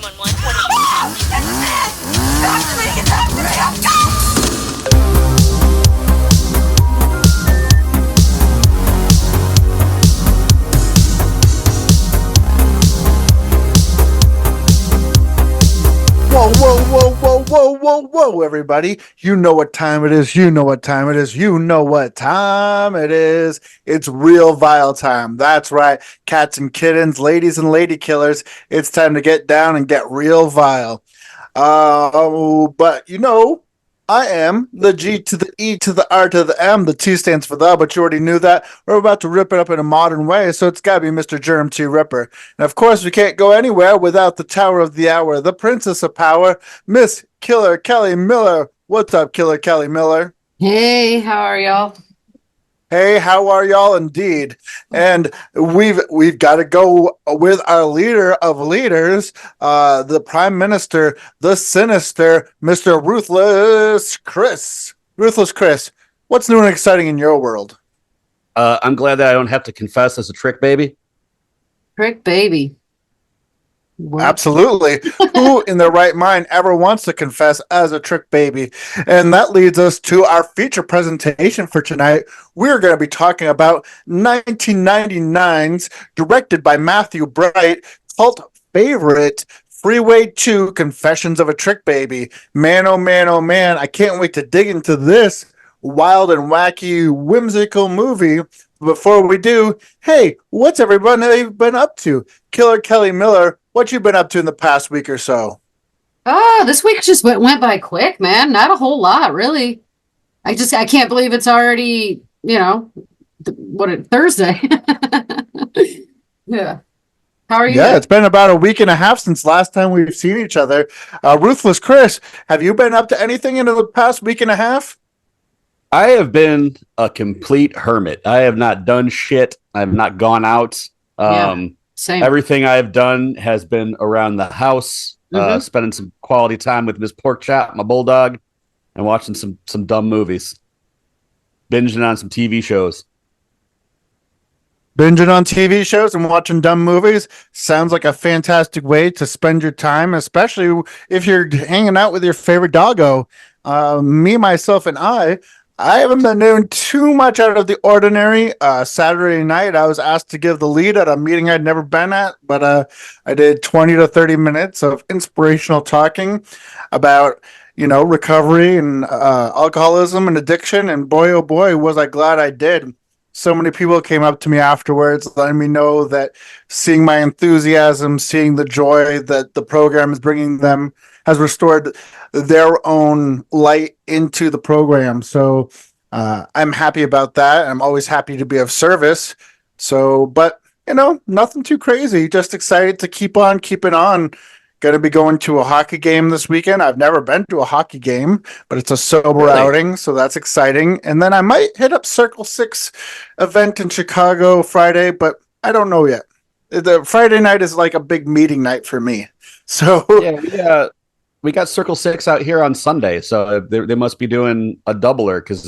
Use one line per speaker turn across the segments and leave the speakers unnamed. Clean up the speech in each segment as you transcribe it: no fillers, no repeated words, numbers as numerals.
911. What are you? That's me! That's me! I'm
Whoa, whoa, whoa, whoa, whoa, whoa, whoa, everybody. You know what time it is. You know what time it is. You know what time it is. It's real vile time. That's right. Cats and kittens, ladies and lady killers. It's time to get down and get real vile. But you know, I am the G to the E to the R to the M. The T stands for the, but you already knew that. We're about to rip it up in a modern way, so it's got to be Mr. Germ T. Ripper. And of course, we can't go anywhere without the Tower of the Hour, the Princess of Power, Miss Killer Kelly Miller. What's up, Killer Kelly Miller?
Hey, how are y'all?
Hey, how are y'all? Indeed, and we've got to go with our leader of leaders, the Prime Minister, the Sinister, Mr. Ruthless Chris. Ruthless Chris, what's new and exciting in your world?
I'm glad that I don't have to confess as a trick baby.
Trick baby. What?
Absolutely. Who in their right mind ever wants to confess as a trick baby? And that leads us to our feature presentation for tonight. We're going to be talking about 1999's, directed by Matthew Bright, cult favorite, Freeway 2, Confessions of a Trick Baby. Man, oh man, oh man, I can't wait to dig into this wild and wacky, whimsical movie. Before we do, hey, what's everybody been up to? Killer Kelly Miller, what you been up to in the past week or so?
Oh, this week just went by quick, man. Not a whole lot, really. I can't believe it's already, Thursday. Yeah. How are you?
Yeah, it's been about a week and a half since last time we've seen each other. Ruthless Chris, have you been up to anything in the past week and a half?
I have been a complete hermit. I have not done shit. I have not gone out.
Same.
Everything I have done has been around the house, spending some quality time with Miss Pork Chop, my bulldog, and watching some dumb movies. Binging on some TV shows.
Binging on TV shows and watching dumb movies sounds like a fantastic way to spend your time, especially if you're hanging out with your favorite doggo. Me, myself, and I haven't been doing too much out of the ordinary. Saturday night, I was asked to give the lead at a meeting I'd never been at, but I did 20 to 30 minutes of inspirational talking about, recovery and alcoholism and addiction. And boy, oh boy, was I glad I did. So many people came up to me afterwards, letting me know that seeing my enthusiasm, seeing the joy that the program is bringing them has restored their own light into the program. So I'm happy about that. I'm always happy to be of service. So, but, nothing too crazy. Just excited to keep on keeping on. Going to be going to a hockey game this weekend. I've never been to a hockey game, but it's a sober outing, so that's exciting. And then I might hit up Circle 6 event in Chicago Friday, but I don't know yet. The Friday night is like a big meeting night for me. So
Yeah, we got Circle 6 out here on Sunday, so they must be doing a doubler because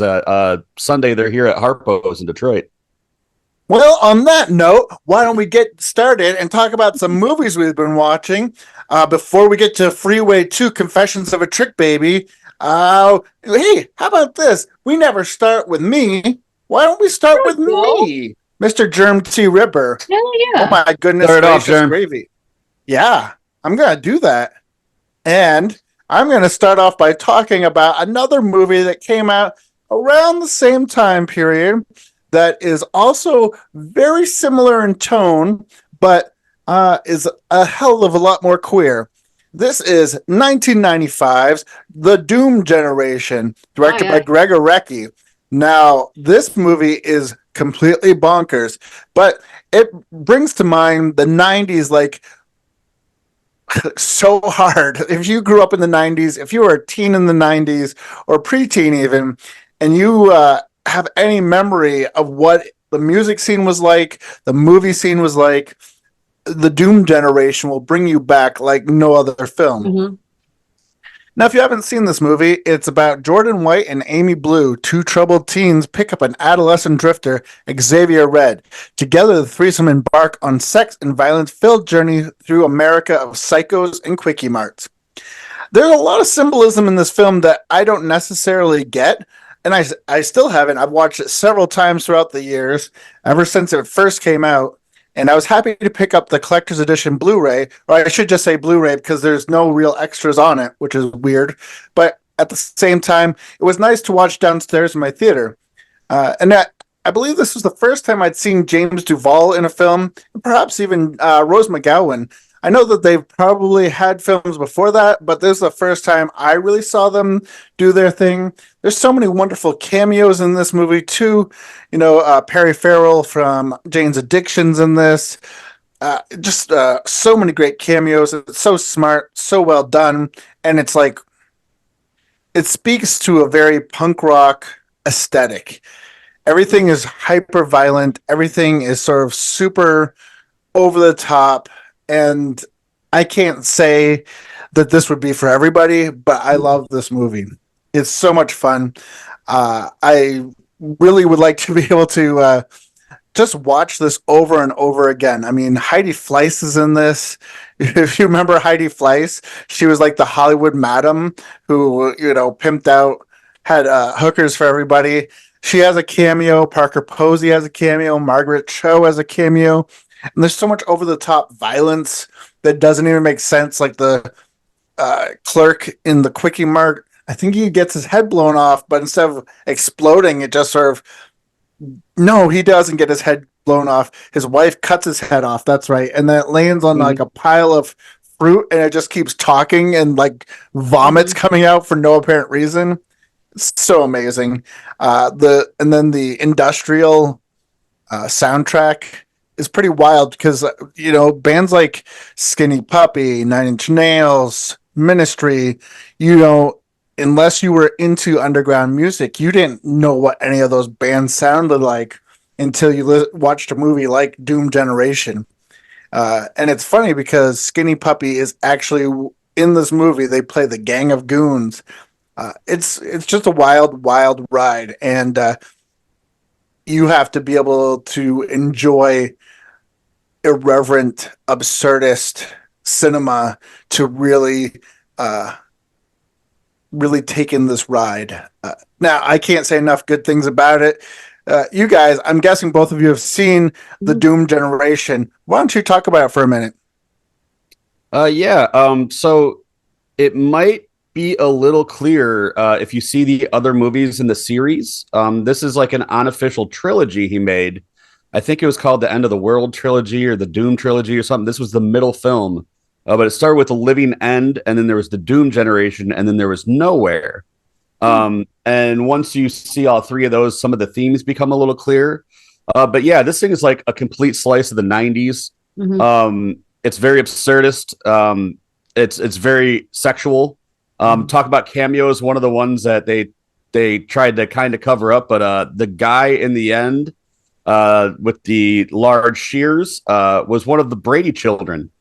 Sunday they're here at Harpo's in Detroit.
Well, on that note, why don't we get started and talk about some movies we've been watching before we get to Freeway 2, Confessions of a Trick Baby. Hey, how about this? We never start with me. Why don't we start with me, Mr. Germ T. Ripper?
Hell yeah.
Oh my goodness gracious gravy. Yeah, I'm going to do that. And I'm going to start off by talking about another movie that came out around the same time period that is also very similar in tone, but is a hell of a lot more queer. This is 1995's The Doom Generation, directed by Gregor Recchi. Now, this movie is completely bonkers, but it brings to mind the 90s like so hard. If you grew up in the 90s, if you were a teen in the 90s or preteen even, and you have any memory of what the music scene was like, the movie scene was like, the Doom Generation will bring you back like no other film. Now, if you haven't seen this movie, it's about Jordan White and Amy Blue, two troubled teens pick up an adolescent drifter, Xavier Red. Together, the threesome embark on sex and violence-filled journey through America of psychos and quickie marts. There's a lot of symbolism in this film that I don't necessarily get, and I still haven't. I've watched it several times throughout the years, ever since it first came out, and I was happy to pick up the collector's edition Blu-ray, or I should just say Blu-ray because there's no real extras on it, which is weird. But at the same time, it was nice to watch downstairs in my theater. I believe this was the first time I'd seen James Duval in a film, and perhaps even Rose McGowan. I know that they've probably had films before that, but this is the first time I really saw them do their thing. There's so many wonderful cameos in this movie too. Perry Farrell from Jane's Addictions in this. Just so many great cameos. It's so smart, so well done, and it's like it speaks to a very punk rock aesthetic. Everything is hyper violent. Everything is sort of super over the top. And I can't say that this would be for everybody, but I love this movie. It's so much fun. I really would like to be able to just watch this over and over again. I mean, Heidi Fleiss is in this. If you remember Heidi Fleiss, she was like the Hollywood madam who, pimped out, had hookers for everybody. She has a cameo. Parker Posey has a cameo. Margaret Cho has a cameo. And there's so much over-the-top violence that doesn't even make sense. Like the clerk in the Quickie Mart, I think he gets his head blown off, but instead of exploding, it just sort of... No, he doesn't get his head blown off. His wife cuts his head off, that's right. And then it lands on like a pile of fruit, and it just keeps talking, and like vomits coming out for no apparent reason. It's so amazing. And then the industrial soundtrack is pretty wild because, bands like Skinny Puppy, Nine Inch Nails, Ministry, unless you were into underground music, you didn't know what any of those bands sounded like until you watched a movie like Doom Generation. And it's funny because Skinny Puppy is actually in this movie. They play the Gang of Goons. It's just a wild, wild ride. And you have to be able to enjoy irreverent, absurdist cinema to really take in this ride. Now, I can't say enough good things about it. You guys, I'm guessing both of you have seen the Doom Generation. Why don't you talk about it for a minute?
So it might be a little clearer if you see the other movies in the series. This is like an unofficial trilogy he made. I think it was called the End of the World trilogy or the Doom trilogy or something. This was the middle film, but it started with The Living End, and then there was the Doom Generation, and then there was Nowhere. And once you see all three of those, some of the themes become a little clearer. But yeah, this thing is like a complete slice of the 90s. It's very absurdist. It's very sexual. Talk about cameos. One of the ones that they tried to kind of cover up, but the guy in the end with the large shears was one of the Brady children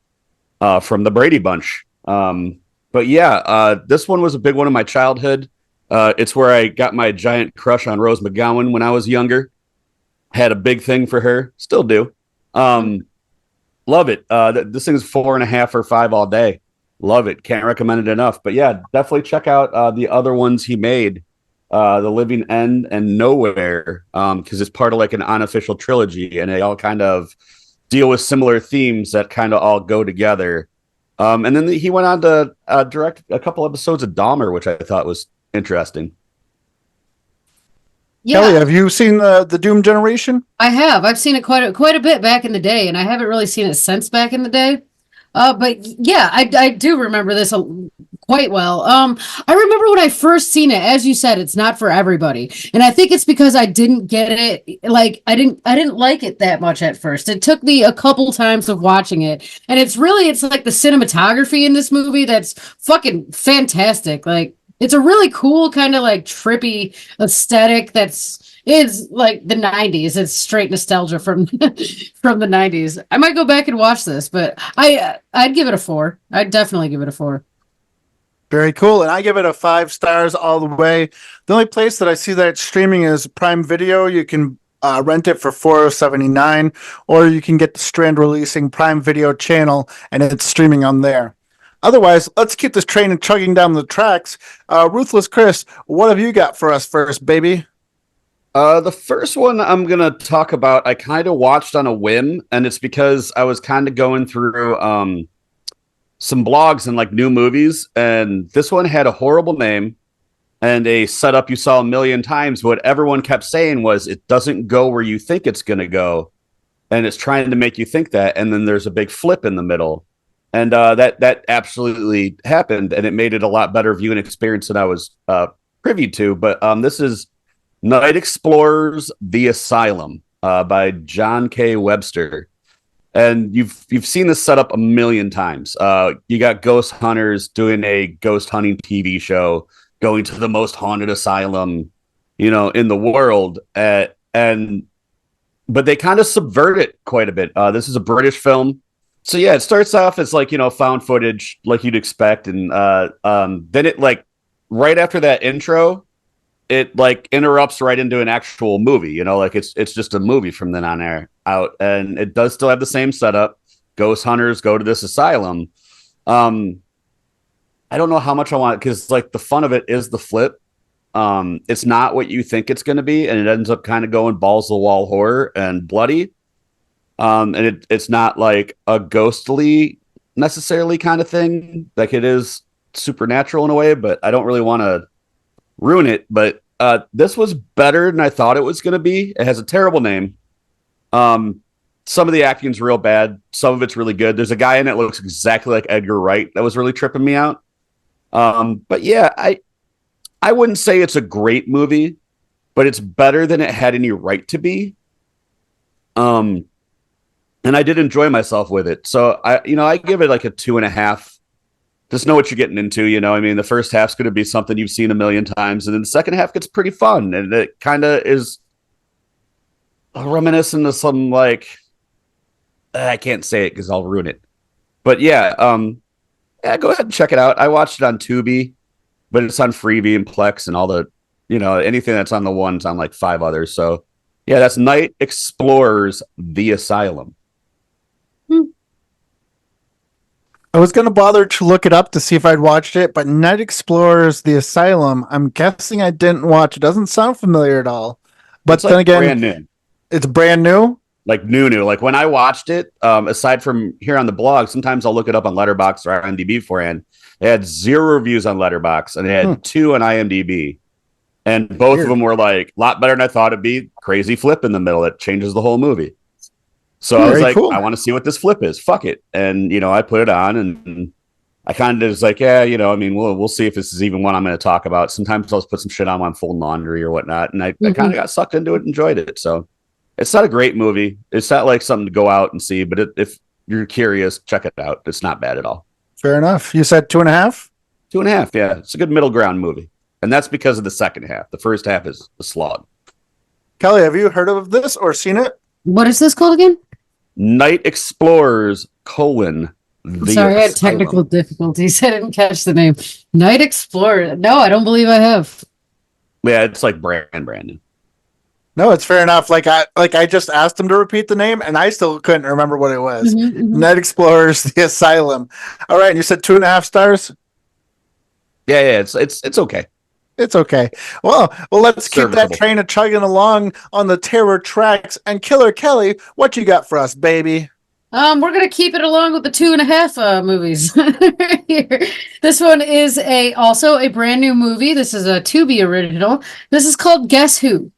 from the Brady Bunch. But yeah, this one was a big one in my childhood. It's where I got my giant crush on Rose McGowan when I was younger. Had a big thing for her. Still do. Love it. This thing's 4.5 or 5 all day. Love it. Can't recommend it enough. But yeah, definitely check out the other ones he made. The Living End and Nowhere, because it's part of like an unofficial trilogy, and they all kind of deal with similar themes that kind of all go together. And then he went on to direct a couple episodes of Dahmer, which I thought was interesting.
Yeah.
Kelly, have you seen the Doom Generation?
I have. I've seen it quite a bit back in the day, and I haven't really seen it since back in the day. But yeah, I do remember this quite well. I remember when I first seen it, as you said, it's not for everybody. And I think it's because I didn't get it. Like I didn't like it that much at first. It took me a couple times of watching it. And it's like the cinematography in this movie that's fucking fantastic. Like it's a really cool kind of like trippy aesthetic it's like the 90s. It's straight nostalgia from the 90s. I might go back and watch this, but I'd give it a 4. I'd definitely give it a 4.
Very cool. And I give it a 5 stars all the way. The only place that I see that it's streaming is Prime Video. You can rent it for $4.79, or you can get the Strand Releasing Prime Video channel, and it's streaming on there. Otherwise, let's keep this train chugging down the tracks. Ruthless Chris, what have you got for us first, baby?
The first one I'm going to talk about, I kind of watched on a whim, and it's because I was kind of going through some blogs and like new movies, and this one had a horrible name and a setup you saw a million times. What everyone kept saying was it doesn't go where you think it's going to go, and it's trying to make you think that, and then there's a big flip in the middle. And that absolutely happened, and it made it a lot better viewing experience than I was privy to. But this is Night Explorers: The Asylum by John K. Webster. And you've seen this set up a million times. You got ghost hunters doing a ghost hunting TV show, going to the most haunted asylum, in the world. But they kind of subvert it quite a bit. This is a British film. So yeah, it starts off as like, found footage like you'd expect. And then it like right after that intro, it like interrupts right into an actual movie, like it's just a movie from then on out. And it does still have the same setup. Ghost hunters go to this asylum. I don't know how much I want, because like the fun of it is the flip. It's not what you think it's going to be, and it ends up kind of going balls to the wall horror and bloody. And it's not like a ghostly necessarily kind of thing. Like it is supernatural in a way, but I don't really want to ruin it. But this was better than I thought it was going to be. It has a terrible name. Some of the acting's real bad. Some of it's really good. There's a guy in it that looks exactly like Edgar Wright. That was really tripping me out. But yeah, I wouldn't say it's a great movie, but it's better than it had any right to be. And I did enjoy myself with it. So I give it like a 2.5. Just know what you're getting into. The first half's going to be something you've seen a million times, and then the second half gets pretty fun, and it kind of is reminiscent of some like I can't say it because I'll ruin it. But yeah, go ahead and check it out. I watched it on Tubi, but it's on Freeway and Plex and all the anything that's on the one's on like 5 others. So yeah, that's Night Explorers: The Asylum.
I was going to bother to look it up to see if I'd watched it, but Night Explorers: The Asylum, I'm guessing I didn't watch. It doesn't sound familiar at all. But
It's
then
like
again,
brand new.
it's brand new.
Like new. Like when I watched it, aside from here on the blog, sometimes I'll look it up on Letterboxd or IMDb beforehand. It had 0 reviews on Letterboxd, and it had 2 on IMDb. And both of them were like a lot better than I thought it'd be. Crazy flip in the middle that changes the whole movie. So I was
Very
like,
cool.
I want to see what this flip is. Fuck it. And, I put it on, and I kind of was like, yeah, we'll see if this is even one I'm going to talk about. Sometimes I'll just put some shit on when I'm folding laundry or whatnot. And I kind of got sucked into it and enjoyed it. So it's not a great movie. It's not like something to go out and see, but if you're curious, check it out. It's not bad at all.
Fair enough. You said 2.5?
2.5. Yeah. It's a good middle ground movie. And that's because of the second half. The first half is a slog.
Kelly, have you heard of this or seen it?
What is this called again?
Night Explorers: The
Sorry, I had
Asylum.
technical difficulties. I didn't catch the name. Night Explorer. No, I don't believe I have.
Yeah, it's like brand new.
No, it's fair enough. Like I just asked him to repeat the name, and I still couldn't remember what it was. Night Explorers: The Asylum. All right, and you said 2.5 stars.
Yeah, it's okay.
It's okay. Well, let's keep that
Serviceable.
train a chugging along on the terror tracks. And Killer Kelly, what you got for us, baby?
We're gonna keep it along with the 2.5 movies here. This one is also a brand new movie. This is a Tubi original. This is called Guess Who.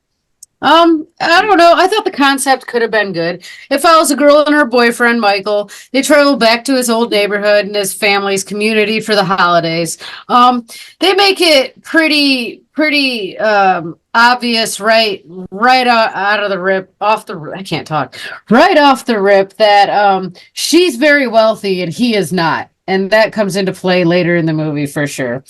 I don't know. I thought the concept could have been good. It follows a girl and her boyfriend, Michael. They travel back to his old neighborhood and his family's community for the holidays. They make it pretty obvious right out of the rip, I can't talk. Right off the rip that she's very wealthy and he is not. And that comes into play later in the movie for sure.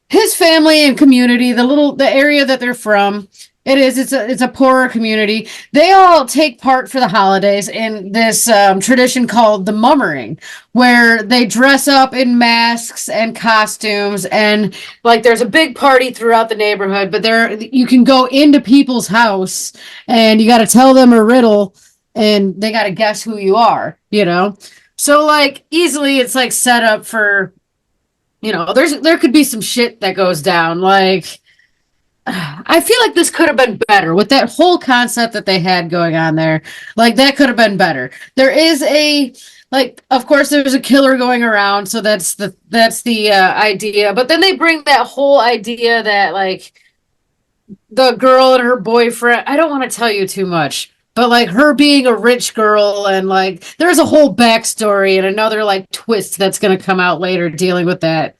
His family and community, the area that they're from, It is. It's a poorer community. They all take part for the holidays in this tradition called the mummering, where they dress up in masks and costumes, and like there's a big party throughout the neighborhood. But there, you can go into people's house, and you got to tell them a riddle, and they got to guess who you are. You know, so like easily, it's like set up for, there could be some shit that goes down, like. I feel like this could have been better with that whole concept that they had going on there. Like that could have been better. There is of course, there's a killer going around, so that's the idea. But then they bring that whole idea that like the girl and her boyfriend. I don't want to tell you too much, but like her being a rich girl and like there's a whole backstory and another like twist that's going to come out later dealing with that.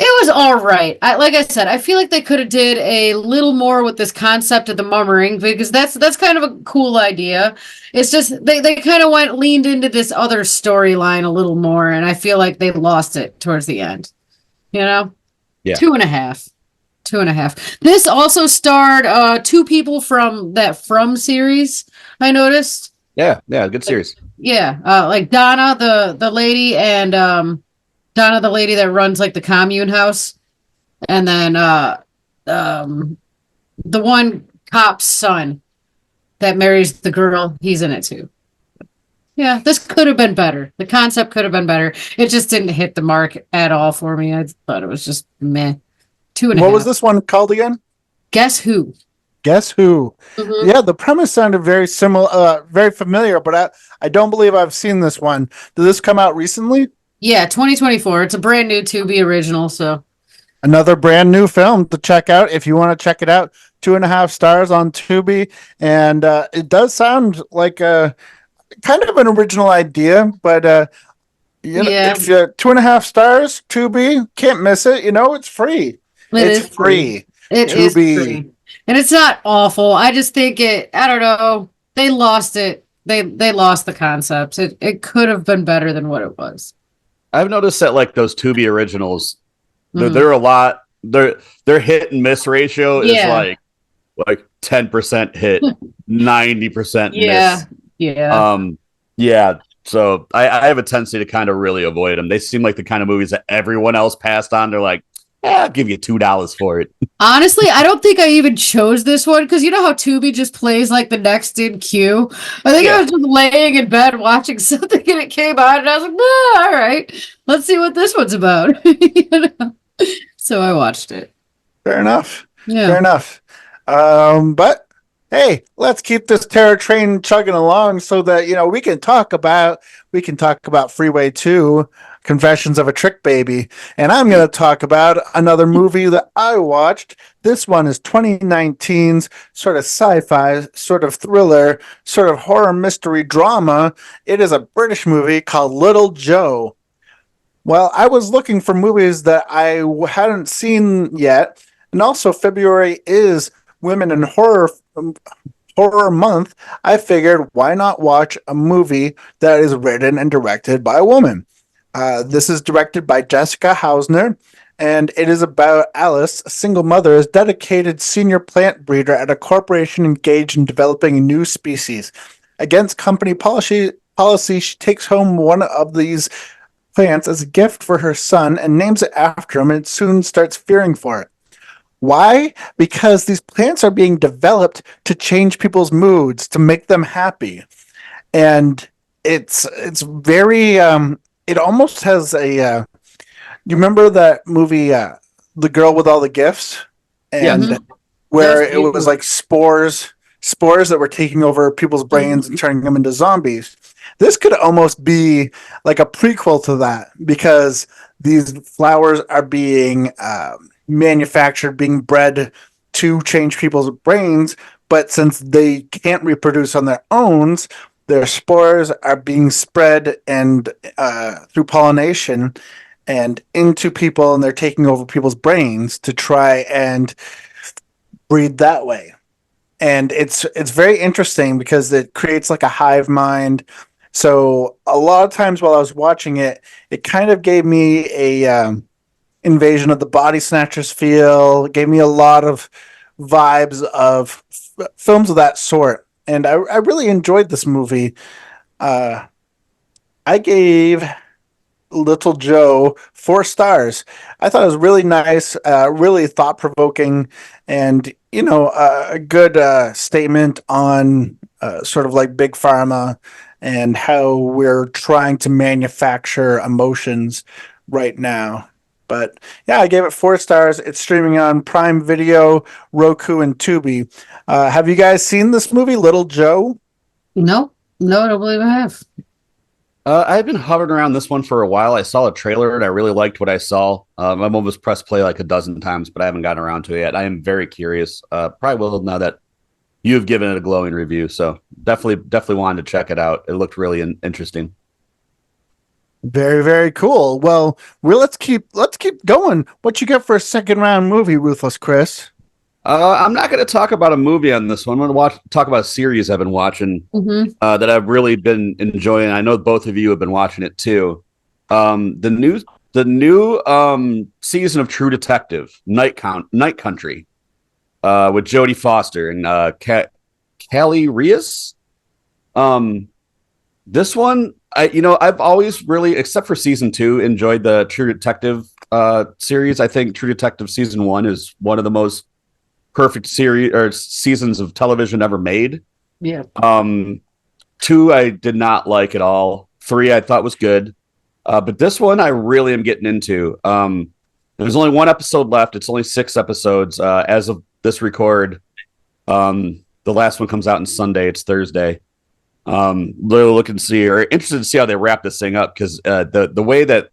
It was all right. Like I said, I feel like they could have did a little more with this concept of the mummering because that's kind of a cool idea. It's just they kind of leaned into this other storyline a little more, and I feel like they lost it towards the end. Yeah. 2.5. 2.5. This also starred two people from that From series. I noticed.
Yeah, good series.
Yeah, like Donna, the lady, and Donna, the lady that runs like the commune house, and then the one cop's son that marries the girl, he's in it too. Yeah, this could have been better. The concept could have been better. It just didn't hit the mark at all for me. I thought it was just meh. 2.5.
What was this one called again?
Guess Who?
Guess Who?
Mm-hmm.
Yeah, the premise sounded very similar, very familiar, but I don't believe I've seen this one. Did this come out recently?
Yeah, 2024. It's a brand new Tubi original, so
another brand new film to check out if you want to check it out. 2.5 stars on Tubi, and it does sound like a kind of an original idea, but if you're 2.5 stars, Tubi, can't miss it. It's free. It's free.
It is free, and it's not awful. I just think I don't know. They lost it. They lost the concept. It could have been better than what it was.
I've noticed that like those Tubi originals, they're a lot. Their hit and miss ratio is like 10% hit, 90% miss. Yeah. So I have a tendency to kind of really avoid them. They seem like the kind of movies that everyone else passed on. They're like, I'll give you $2 for it.
Honestly, I don't think I even chose this one because you know how Tubi just plays like the next in queue. I think I was just laying in bed watching something and it came on and I was like, all right, let's see what this one's about. So I watched it.
Fair enough.
Yeah.
Fair enough. But hey, let's keep this terror train chugging along so that we can talk about Freeway 2. Confessions of a Trick Baby. And I'm going to talk about another movie that I watched. This one is 2019's sort of sci-fi, sort of thriller, sort of horror mystery drama. It is a British movie called Little Joe. Well, I was looking for movies that I hadn't seen yet. And also February is Women in Horror Month. I figured, why not watch a movie that is written and directed by a woman? This is directed by Jessica Hausner, and it is about Alice, a single mother, is dedicated senior plant breeder at a corporation engaged in developing a new species. Against company policy, she takes home one of these plants as a gift for her son and names it after him, and soon starts fearing for it. Why? Because these plants are being developed to change people's moods, to make them happy. And it's very... it almost has a you remember that movie The Girl with All the Gifts, and where it was like spores that were taking over people's brains and turning them into zombies. This could almost be like a prequel to that, because these flowers are being manufactured, being bred to change people's brains, but since they can't reproduce on their own, their spores are being spread and through pollination and into people, and they're taking over people's brains to try and breed that way. And it's very interesting because it creates like a hive mind. So a lot of times while I was watching it, it kind of gave me a Invasion of the Body Snatchers feel. It gave me a lot of vibes of films of that sort. And I really enjoyed this movie. I gave Little Joe 4 stars. I thought it was really nice, really thought provoking, and a good statement on sort of like big pharma and how we're trying to manufacture emotions right now. But yeah, I gave it 4 stars. It's streaming on Prime Video, Roku, and Tubi. Have you guys seen this movie, Little Joe?
No, I don't believe I have.
I've been hovering around this one for a while. I saw a trailer and I really liked what I saw. I've almost pressed play like a dozen times, but I haven't gotten around to it yet. I am very curious. Probably will now that you've given it a glowing review. So definitely wanted to check it out. It looked really interesting.
Very, very cool. Well, let's keep going. What you got for a second round movie, Ruthless Chris?
I'm not going to talk about a movie on this one. I'm going to talk about a series I've been watching that I've really been enjoying. I know both of you have been watching it too. The new season of True Detective, Night Country, with Jodie Foster and Callie Reyes. This one, I've always really, except for season 2, enjoyed the True Detective series. I think True Detective season 1 is one of the most perfect series or seasons of television ever made.
Yeah.
2 I did not like at all. 3 I thought was good. But this one I really am getting into. There's only 1 episode left. It's only 6 episodes as of this record. The last one comes out on Sunday. It's Thursday. Really looking to see, or interested to see how they wrap this thing up, because the way that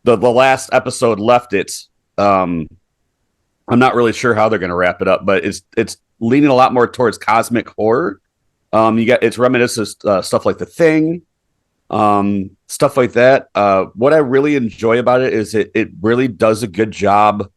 the last episode left it, I'm not really sure how they're going to wrap it up, but it's leaning a lot more towards cosmic horror. It's reminiscent of stuff like The Thing, stuff like that. What I really enjoy about it is it really does a good job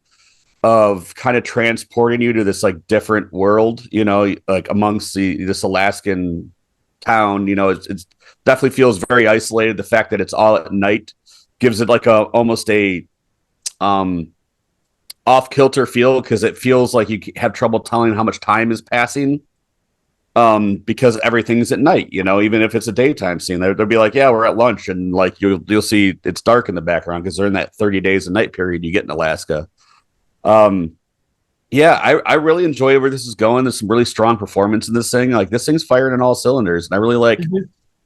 of kind of transporting you to this like different world, like amongst this Alaskan town. It's definitely feels very isolated. The fact that it's all at night gives it like almost a off kilter feel, because it feels like you have trouble telling how much time is passing, because everything's at night. Even if it's a daytime scene, they'll be like, yeah, we're at lunch, and like you'll see it's dark in the background because they're in that 30 days a night period you get in Alaska. Yeah, I really enjoy where this is going. There's some really strong performance in this thing. Like, this thing's firing on all cylinders, and I really like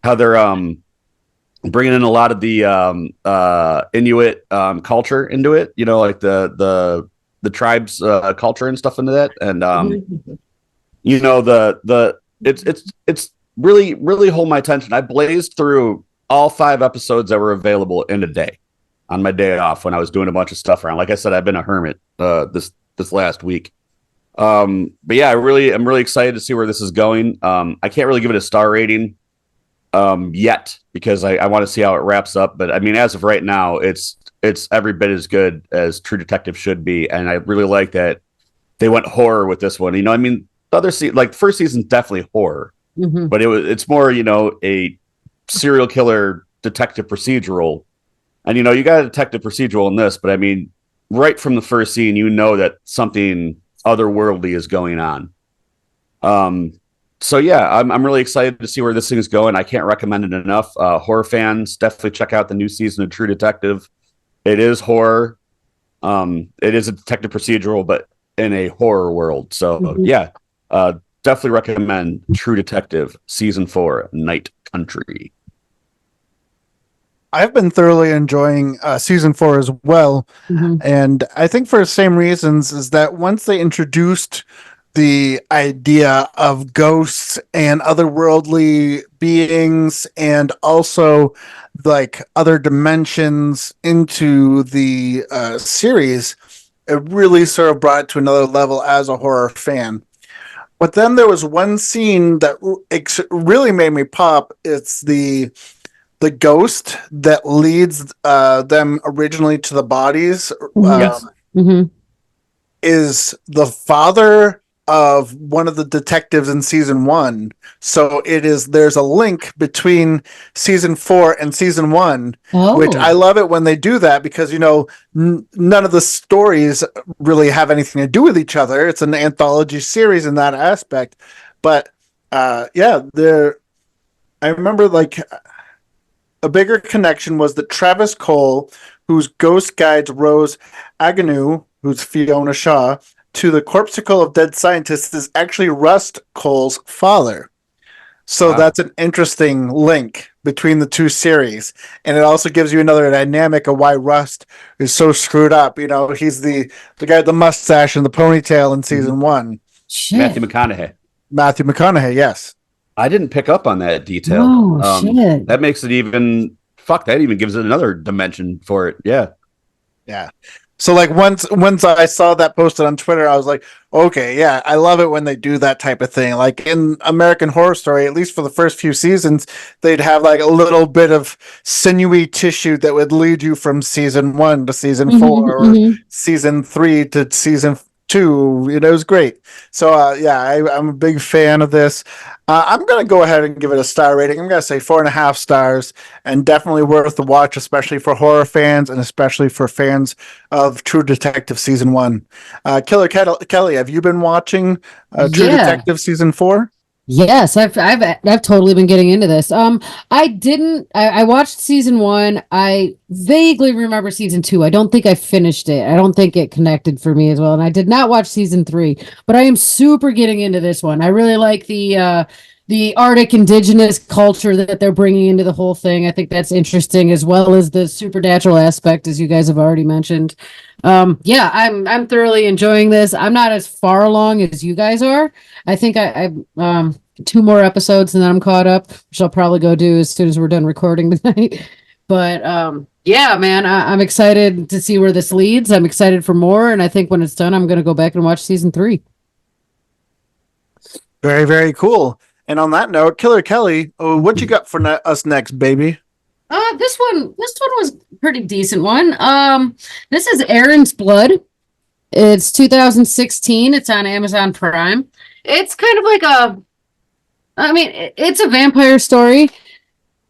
how they're bringing in a lot of the Inuit culture into it. Like the tribes culture and stuff into that, and it's really hold my attention. I blazed through all 5 episodes that were available in a day on my day off when I was doing a bunch of stuff around. Like I said, I've been a hermit this last week. But yeah, I'm really excited to see where this is going. I can't really give it a star rating yet, because I want to see how it wraps up. But I mean, as of right now, it's every bit as good as True Detective should be, and I really like that they went horror with this one. I mean, the other first season's definitely horror, but it's more a serial killer detective procedural, and you got a detective procedural in this, but I mean, right from the first scene, that something otherworldly is going on. So yeah, I'm really excited to see where this thing is going. I can't recommend it enough. Horror fans, definitely check out the new season of True Detective. It is horror. It is a detective procedural, but in a horror world. So yeah, definitely recommend True Detective season 4, Night Country.
I've been thoroughly enjoying season 4 as well. And I think for the same reasons, is that once they introduced the idea of ghosts and otherworldly beings, and also like other dimensions into the series, it really sort of brought it to another level as a horror fan. But then there was one scene that really made me pop. It's the ghost that leads them originally to the bodies.
Yes.
Is the father of one of the detectives in season 1. So there's a link between season 4 and season 1, which I love it when they do that, because none of the stories really have anything to do with each other. It's an anthology series in that aspect. But I remember like a bigger connection was that Travis Cole, whose ghost guides Rose Agnew, who's Fiona Shaw, to the corpuscle of dead scientists, is actually Rust Cole's father. So that's an interesting link between the two series. And it also gives you another dynamic of why Rust is so screwed up. He's the guy with the mustache and the ponytail in season 1.
Shit.
Matthew McConaughey,
yes.
I didn't pick up on that detail.
Oh, shit.
That makes it even... Fuck, that even gives it another dimension for it. Yeah.
Yeah. So like once I saw that posted on Twitter, I was like, okay, yeah, I love it when they do that type of thing. Like in American Horror Story, at least for the first few seasons, they'd have like a little bit of sinewy tissue that would lead you from season 1 to season 4 or season 3 to season 2. It was great. So I'm a big fan of this. I'm going to go ahead and give it a star rating. I'm going to say 4.5 stars, and definitely worth the watch, especially for horror fans and especially for fans of True Detective season 1. Killer Kelly, have you been watching True Detective season 4?
Yes, I've totally been getting into this. I watched season 1. I vaguely remember season 2. I don't think I finished it. I don't think it connected for me as well. And I did not watch season 3, but I am super getting into this one. I really like the Arctic indigenous culture that they're bringing into the whole thing. I think that's interesting, as well as the supernatural aspect, as you guys have already mentioned. I'm thoroughly enjoying this. I'm not as far along as you guys are. I think I 2 more episodes and then I'm caught up, which I'll probably go do as soon as we're done recording tonight. But man, I'm excited to see where this leads. I'm excited for more, and I think when it's done, I'm going to go back and watch season 3.
Very, very cool. And on that note, Killer Kelly, what you got for us next, baby?
This one was a pretty decent one. This is Aaron's Blood. It's 2016. It's on Amazon Prime. It's kind of like it's a vampire story.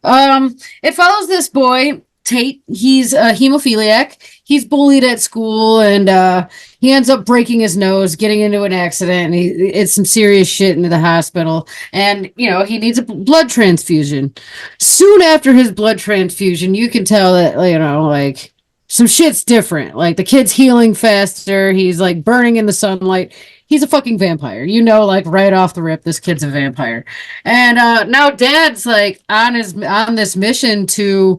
It follows this boy, Tate. He's a hemophiliac. He's bullied at school, and he ends up breaking his nose, getting into an accident, and it's some serious shit into the hospital. And, he needs a blood transfusion. Soon after his blood transfusion, you can tell that, some shit's different. Like, the kid's healing faster. He's, burning in the sunlight. He's a fucking vampire. Right off the rip, this kid's a vampire. And now Dad's, on this mission to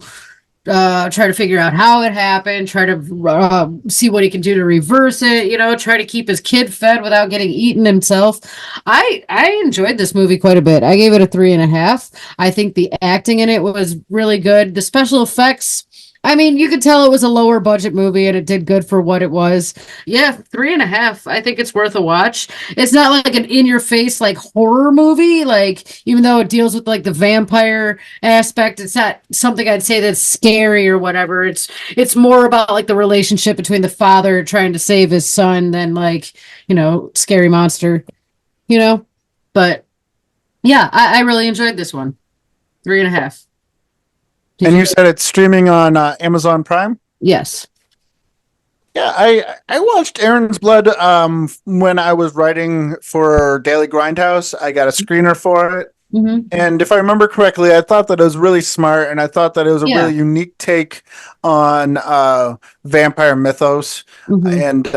try to figure out how it happened, try to see what he can do to reverse it, try to keep his kid fed without getting eaten himself. I enjoyed this movie quite a bit. I gave it a 3.5. I think the acting in it was really good. The special effects, you could tell it was a lower budget movie, and it did good for what it was. Yeah, 3.5. I think it's worth a watch. It's not like an in-your-face horror movie. Even though it deals with the vampire aspect, it's not something I'd say that's scary or whatever. It's more about the relationship between the father trying to save his son than scary monster. But yeah, I really enjoyed this one. 3.5.
And you said it's streaming on Amazon Prime?
Yes.
Yeah, I watched Aaron's Blood when I was writing for Daily Grindhouse. I got a screener for it.
Mm-hmm.
And if I remember correctly, I thought that it was really smart, and I thought that it was a really unique take on vampire mythos. Mm-hmm. And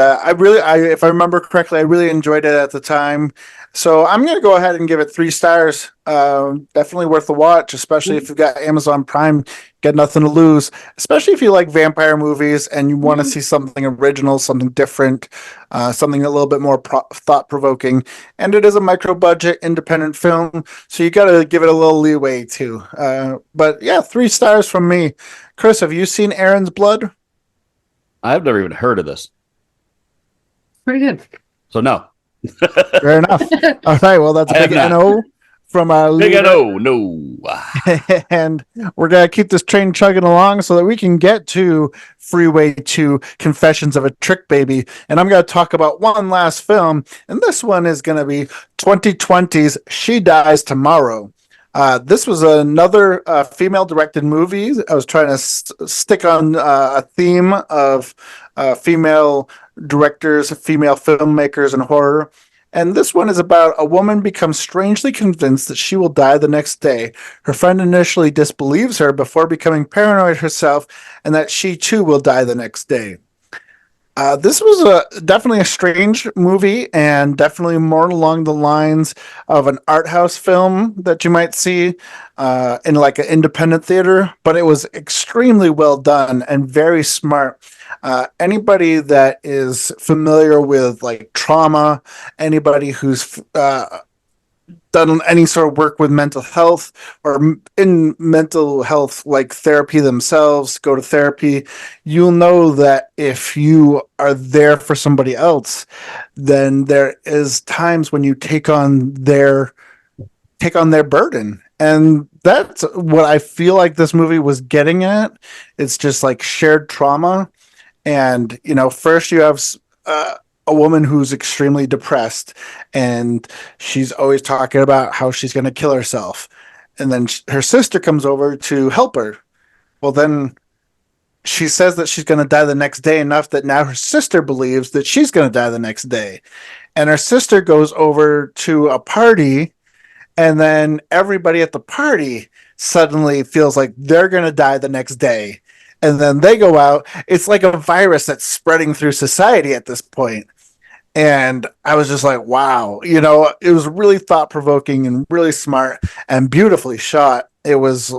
if I remember correctly, I really enjoyed it at the time. So I'm going to go ahead and give it 3 stars. Definitely worth the watch, especially if you've got Amazon Prime. Got nothing to lose, especially if you like vampire movies and you want to see something original, something different, something a little bit more thought-provoking. And it is a micro-budget independent film, so you got to give it a little leeway too. But yeah, 3 stars from me. Chris, have you seen Aaron's Blood?
I've never even heard of this.
Pretty good.
So no.
Fair enough. All right, well, that's a big NO from our
Big
leader.
no.
And we're going to keep this train chugging along so that we can get to Freeway 2 Confessions of a Trick Baby. And I'm going to talk about one last film. And this one is going to be 2020's She Dies Tomorrow. This was another female-directed movie. I was trying to stick on a theme of female directors, female filmmakers in horror. And this one is about a woman becomes strangely convinced that she will die the next day. Her friend initially disbelieves her before becoming paranoid herself and that she too will die the next day. This was definitely a strange movie and definitely more along the lines of an art house film that you might see in like an independent theater, but it was extremely well done and very smart. Anybody that is familiar with like trauma, anybody who's done any sort of work with mental health or in mental health like therapy themselves, go to therapy, you'll know that if you are there for somebody else, then there is times when you take on their burden. And that's what I feel like this movie was getting at. It's just like shared trauma. And, you know, first you have a woman who's extremely depressed and she's always talking about how she's going to kill herself. And then her sister comes over to help her. Well, then she says that she's going to die the next day enough that now her sister believes that she's going to die the next day. And her sister goes over to a party and then everybody at the party suddenly feels like they're going to die the next day. And then they go out. It's like a virus that's spreading through society at this point. And I was just like, wow, you know, it was really thought provoking and really smart and beautifully shot. It was,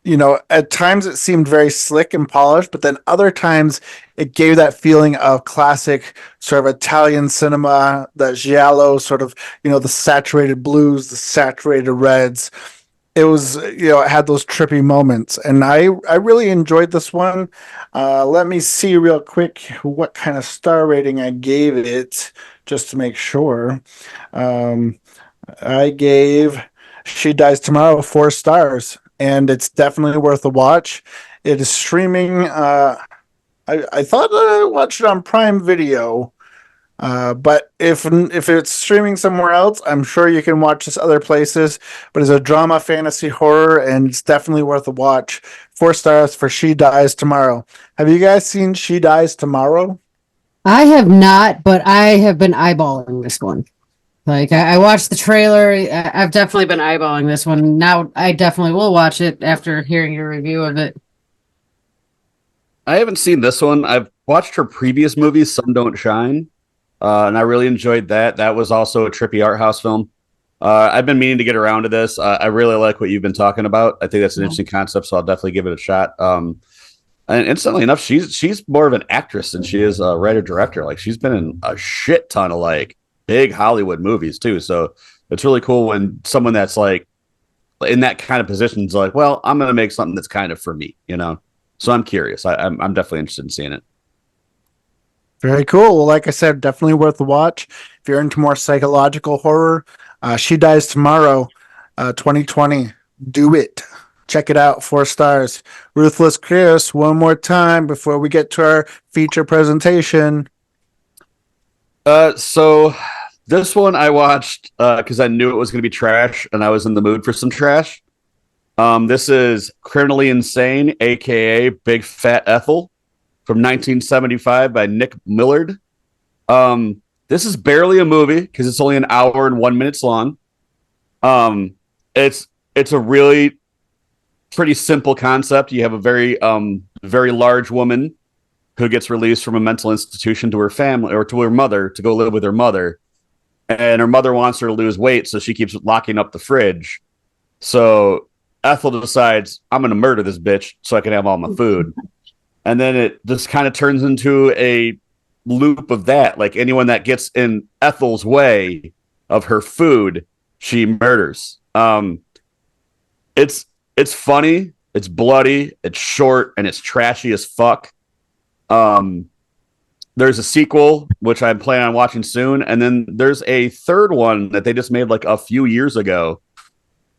you know, at times it seemed very slick and polished, but then other times it gave that feeling of classic sort of Italian cinema, that giallo sort of, you know, the saturated blues, the saturated reds. It was, you know, it had those trippy moments, and I really enjoyed this one. Let me see real quick what kind of star rating I gave it, just to make sure. I gave She Dies Tomorrow 4 stars, and it's definitely worth a watch. It is streaming. I thought I watched it on Prime Video. But if it's streaming somewhere else, I'm sure you can watch this other places. But it's a drama, fantasy, horror, and it's definitely worth a watch. 4 stars for She Dies Tomorrow. Have you guys seen She Dies Tomorrow?
I have not, but I have been eyeballing this one. Like I watched the trailer. I've definitely been eyeballing this one. Now I definitely will watch it after hearing your review of it.
I haven't seen this one. I've watched her previous movies, Some Don't Shine. And I really enjoyed that. That was also a trippy art house film. I've been meaning to get around to this. I really like what you've been talking about. I think that's an interesting concept, so I'll definitely give it a shot. And instantly enough, she's more of an actress than she is a writer director. Like she's been in a shit ton of like big Hollywood movies too. So it's really cool when someone that's like in that kind of position is like, well, I'm going to make something that's kind of for me, you know. So I'm curious. I'm definitely interested in seeing it.
Very cool. Well, like I said, definitely worth a watch. If you're into more psychological horror, She Dies Tomorrow, 2020. Do it. Check it out. 4 stars. Ruthless Chris, one more time before we get to our feature presentation.
So this one I watched because I knew it was going to be trash and I was in the mood for some trash. This is Criminally Insane, aka Big Fat Ethel, from 1975 by Nick Millard. This is barely a movie because it's only an hour and 1 minute long. It's a really pretty simple concept. You have a very very large woman who gets released from a mental institution to her family or to her mother to go live with her mother, and her mother wants her to lose weight, so she keeps locking up the fridge. So Ethel decides, I'm going to murder this bitch so I can have all my food. And then it just kind of turns into a loop of that. Like anyone that gets in Ethel's way of her food, she murders. It's funny, it's bloody, it's short, and it's trashy as fuck. There's a sequel, which I'm planning on watching soon. And then there's a third one that they just made like a few years ago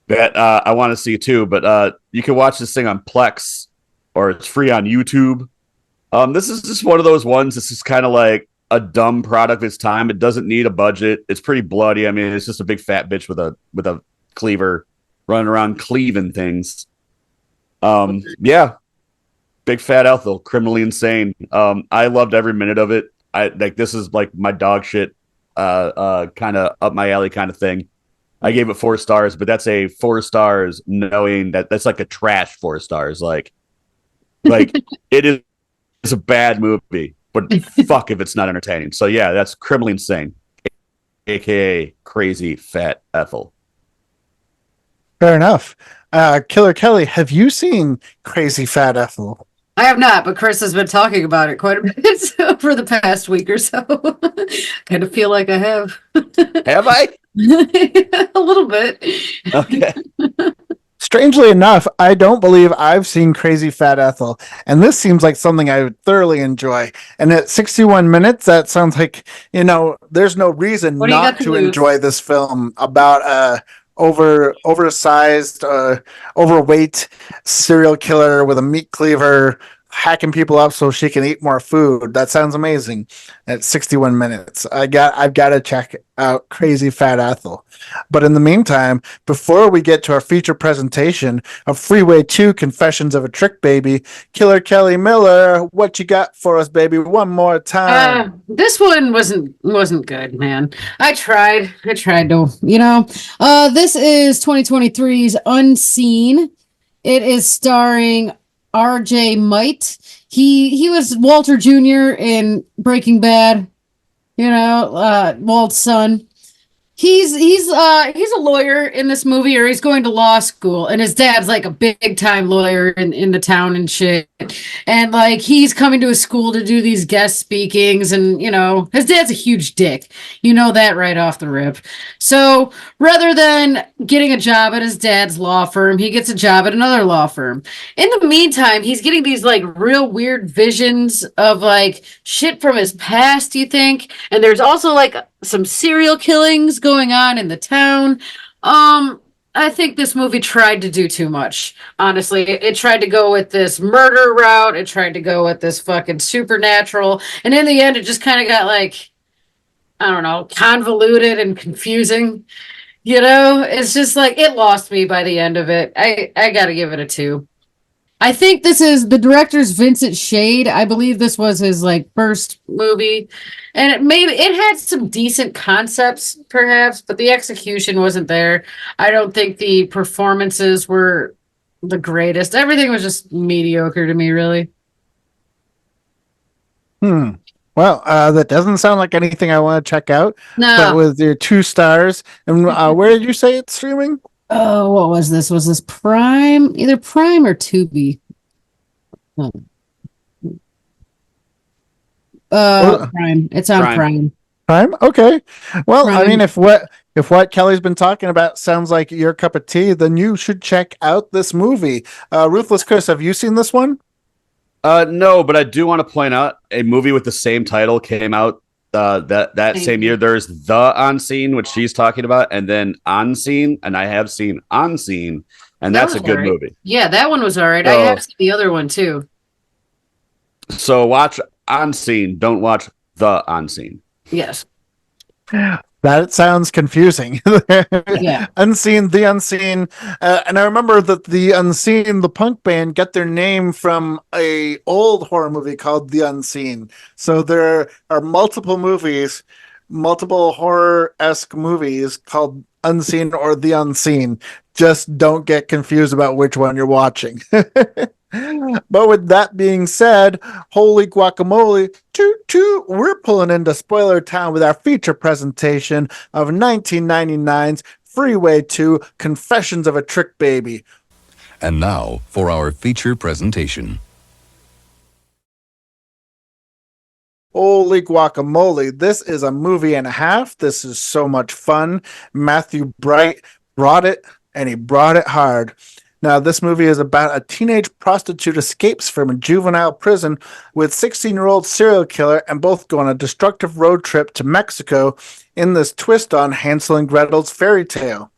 that I want to see too. But you can watch this thing on Plex, or it's free on YouTube. This is just one of those ones. This is kind of like a dumb product of its time. It doesn't need a budget. It's pretty bloody. I mean, it's just a big fat bitch with a cleaver running around cleaving things. Yeah, big fat Ethel, criminally insane. I loved every minute of it. This is like my dog shit, kind of up my alley kind of thing. I gave it 4 stars, but that's a 4 stars knowing that that's like a trash 4 stars. Like it is a bad movie, but fuck if it's not entertaining. So yeah, that's criminally insane, aka crazy fat Ethel.
Fair enough. Killer Kelly, have you seen Crazy Fat Ethel?
I have not, but Chris has been talking about it quite a bit for the past week or so. Kind of feel like I have.
Have I?
A little bit.
Okay.
Strangely enough, I don't believe I've seen Crazy Fat Ethel, and this seems like something I would thoroughly enjoy. And at 61 minutes, that sounds like, there's no reason not to enjoy this film about oversized, overweight serial killer with a meat cleaver hacking people up so she can eat more food. That sounds amazing. At 61 minutes, I've got to check out Crazy Fat Ethel. But in the meantime, before we get to our feature presentation of Freeway 2: Confessions of a Trick Baby, Killer Kelly Miller, what you got for us, baby? One more time.
This one wasn't good, man. I tried to, this is 2023's Unseen. It is starring R.J. Might. He was Walter Jr. in Breaking Bad. Walt's son. He's a lawyer in this movie, or he's going to law school, and his dad's like a big time lawyer in the town and shit. And like he's coming to his school to do these guest speakings, and his dad's a huge dick. You know that right off the rip. So rather than getting a job at his dad's law firm, he gets a job at another law firm. In the meantime, he's getting these like real weird visions of like shit from his past, you think? And there's also like some serial killings going on in the town. I think this movie tried to do too much. Honestly, it tried to go with this murder route. It tried to go with this fucking supernatural. And in the end, it just kind of got like, I don't know, convoluted and confusing. It's just like, it lost me by the end of it. I got to give it a 2. I think this is the director's Vincent Shade. I believe this was his like first movie, and it had some decent concepts perhaps, but the execution wasn't there. I don't think the performances were the greatest. Everything was just mediocre to me, really.
Well, that doesn't sound like anything I want to check out.
No.
But with your 2 stars, and where did you say it's streaming?
Oh, what was this? Was this Prime? Either Prime or Tubi. Prime. It's on Prime.
Prime? Okay. Well,
Prime.
I mean, if what Kelly's been talking about sounds like your cup of tea, then you should check out this movie. Ruthless Chris, have you seen this one?
No, but I do want to point out a movie with the same title came out that same year. There's The Unseen, which she's talking about, and then Unseen, and I have seen Unseen, and that's a good movie.
Yeah, that one was all right. I have seen the other one too.
So watch Unseen, don't watch The Unseen.
Yes.
That sounds confusing.
Yeah.
Unseen, The Unseen. And I remember that The Unseen, the punk band, get their name from a old horror movie called The Unseen. So there are multiple horror-esque movies called Unseen or The Unseen. Just don't get confused about which one you're watching. But with that being said, holy guacamole, toot toot, we're pulling into Spoiler Town with our feature presentation of 1999's Freeway 2: Confessions of a Trick Baby.
And now for our feature presentation.
Holy guacamole, this is a movie and a half. This is so much fun. Matthew Bright brought it, and he brought it hard. Now, this movie is about a teenage prostitute escapes from a juvenile prison with 16-year-old serial killer, and both go on a destructive road trip to Mexico in this twist on Hansel and Gretel's fairy tale.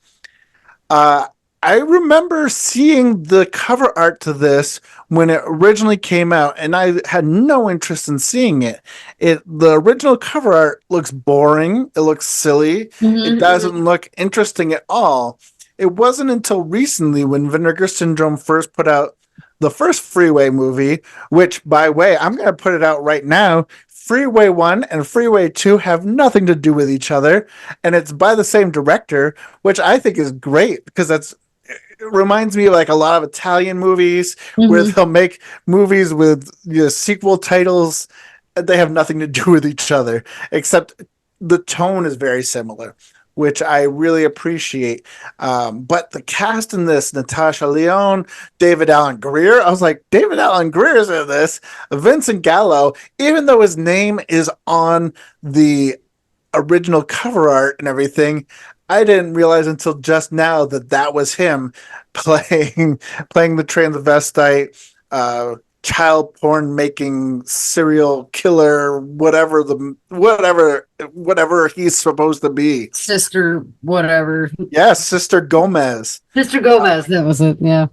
I remember seeing the cover art to this when it originally came out, and I had no interest in seeing it. The original cover art looks boring. It looks silly. It doesn't look interesting at all. It wasn't until recently when Vinegar Syndrome first put out the first Freeway movie, which, by the way, I'm going to put it out right now. Freeway 1 and Freeway 2 have nothing to do with each other, and it's by the same director, which I think is great because it reminds me of like a lot of Italian movies where they'll make movies with sequel titles and they have nothing to do with each other, except the tone is very similar, which I really appreciate. But the cast in this, Natasha Lyonne, David Alan Grier, I was like, David Alan Grier is in this. Vincent Gallo, even though his name is on the original cover art and everything, I didn't realize until just now that was him playing the transvestite, child porn making serial killer, whatever he's supposed to be.
Sister, whatever.
Yes, Sister Gomez.
Sister Gomez, that was it. Yeah.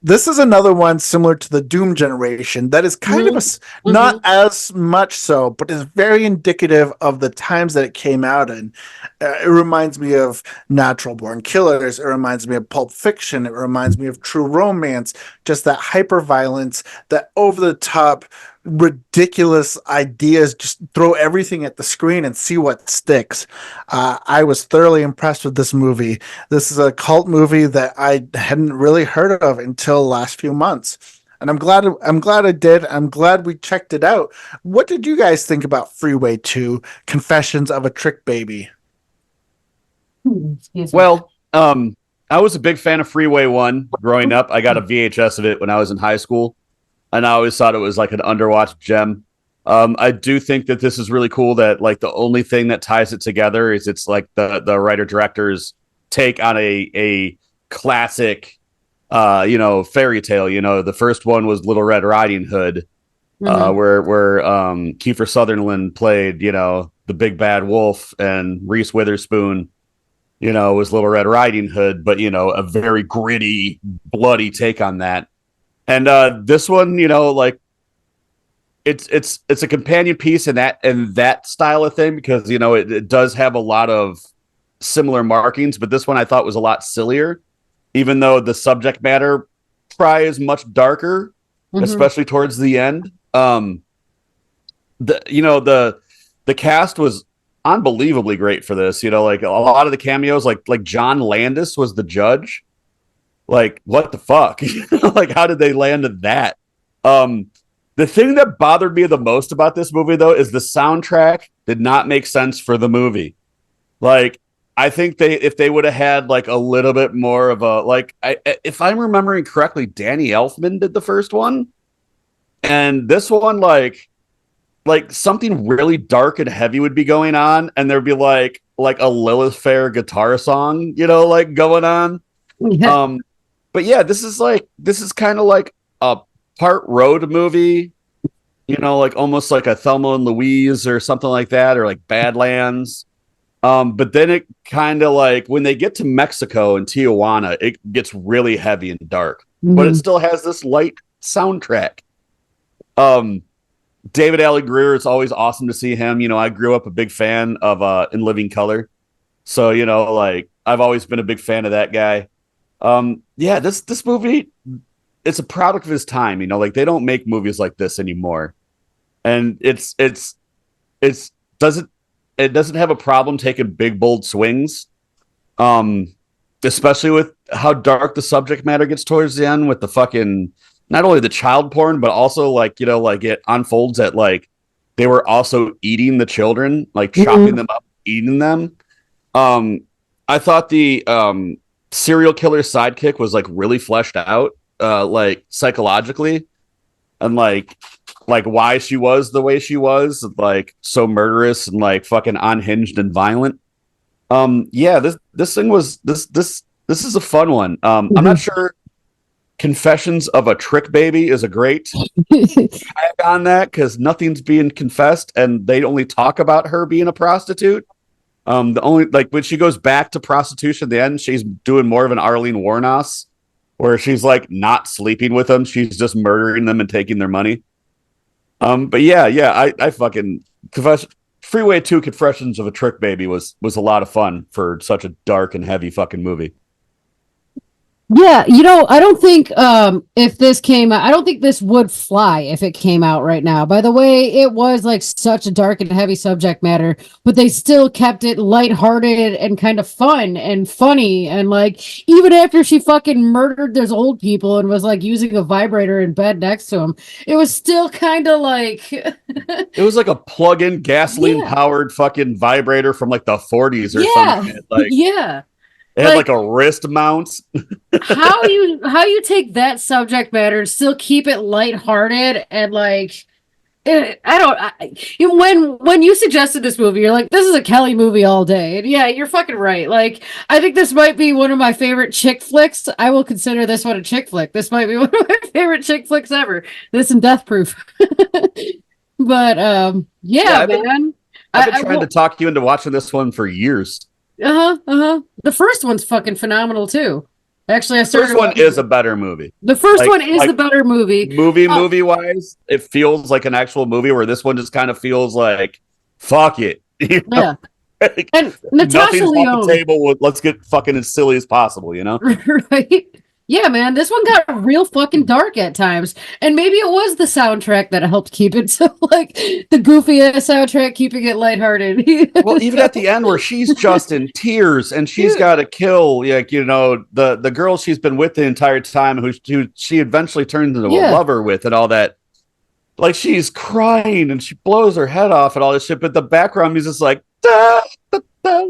This is another one similar to the Doom generation that is kind of not as much so, but is very indicative of the times that it came out in. It reminds me of Natural Born Killers. It reminds me of Pulp Fiction. It reminds me of True Romance. Just that hyper violence, that over the top, ridiculous ideas. Just throw everything at the screen and see what sticks. I was thoroughly impressed with this movie. This is a cult movie that I hadn't really heard of until the last few months, and I'm glad I did. I'm glad we checked it out. What did you guys think about Freeway 2: Confessions of a Trick Baby?
Well, I was a big fan of Freeway 1 growing up. I got a VHS of it when I was in high school, and I always thought it was like an underwatched gem. I do think that this is really cool that like the only thing that ties it together is it's like the writer-director's take on a classic fairy tale. The first one was Little Red Riding Hood, where Kiefer Sutherland played, the big bad wolf, and Reese Witherspoon, was Little Red Riding Hood, but a very gritty, bloody take on that. And this one, it's a companion piece in that style of thing because it does have a lot of similar markings, but this one I thought was a lot sillier, even though the subject matter probably is much darker, especially towards the end. The cast was unbelievably great for this. Like a lot of the cameos, like John Landis was the judge. Like, what the fuck? Like, how did they land at that? The thing that bothered me the most about this movie, though, is the soundtrack did not make sense for the movie. Like, I think if they would have had like a little bit more of a if I'm remembering correctly, Danny Elfman did the first one, and this one like something really dark and heavy would be going on, and there'd be like a Lilith Fair guitar song, going on.
Yeah.
But yeah, this is kind of like a part road movie, like almost like a Thelma and Louise or something like that, or like Badlands. But then it kind of like when they get to Mexico and Tijuana, it gets really heavy and dark, but it still has this light soundtrack. David Alan Grier, it's always awesome to see him. I grew up a big fan of In Living Color. So, I've always been a big fan of that guy. This movie, it's a product of his time. They don't make movies like this anymore. And it doesn't have a problem taking big, bold swings. Especially with how dark the subject matter gets towards the end with the fucking, not only the child porn, but also it unfolds at they were also eating the children, chopping them up, eating them. I thought the serial killer sidekick was really fleshed out, psychologically, and why she was the way she was, so murderous and fucking unhinged and violent. This thing was this is a fun one. I'm not sure Confessions of a Trick Baby is a great tag on that because nothing's being confessed and they only talk about her being a prostitute. The only like when she goes back to prostitution at the end, she's doing more of an Arlene Warnos, where she's like not sleeping with them, she's just murdering them and taking their money. But I fucking Freeway 2 Confessions of a Trick Baby was a lot of fun for such a dark and heavy fucking movie.
Yeah, I don't think if this came out, I don't think this would fly if it came out right now. By the way, it was like such a dark and heavy subject matter, but they still kept it lighthearted and kind of fun and funny. And like, even after she fucking murdered those old people and was like using a vibrator in bed next to him, it was still kind of like
it was like a plug-in gasoline powered fucking vibrator from like the 40s or something. Like,
yeah.
It had like a wrist mount.
how you take that subject matter and still keep it lighthearted and like when you suggested this movie, you're like, this is a Kelly movie all day. And yeah, you're fucking right. Like, I think this might be one of my favorite chick flicks. I will consider this one a chick flick. This might be one of my favorite chick flicks ever. This and Death Proof. But man.
I've been trying to talk you into watching this one for years.
The first one's fucking phenomenal too. Actually,
the first one is a better movie.
The first one is the better movie.
Movie wise, it feels like an actual movie, where this one just kind of feels like fuck it.
Yeah.
Like,
and Natasha Lyonne
off the table. Let's get fucking as silly as possible,
right? Yeah, man, this one got real fucking dark at times. And maybe it was the soundtrack that helped keep it so, like, the goofiest soundtrack, keeping it lighthearted.
Well, even at the end where she's just in tears and she's got to kill, the girl she's been with the entire time, who she eventually turns into a lover with and all that. Like, she's crying and she blows her head off and all this shit. But the background music's like, da, da, da,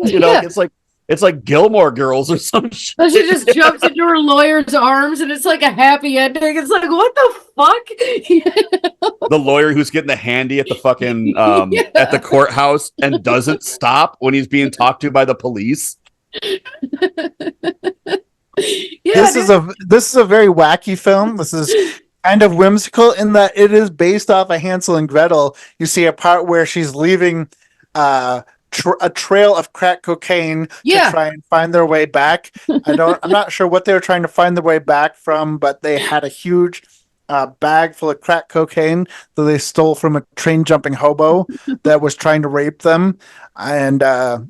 it's like Gilmore Girls or some shit.
So she just jumps into her lawyer's arms and it's like a happy ending. It's like, what the fuck?
The lawyer who's getting the handy at the fucking at the courthouse and doesn't stop when he's being talked to by the police.
This is a very wacky film. This is kind of whimsical in that it is based off of Hansel and Gretel. You see a part where she's leaving a trail of crack cocaine to try and find their way back. I'm not sure what they were trying to find their way back from, but they had a huge bag full of crack cocaine that they stole from a train jumping hobo that was trying to rape them. And every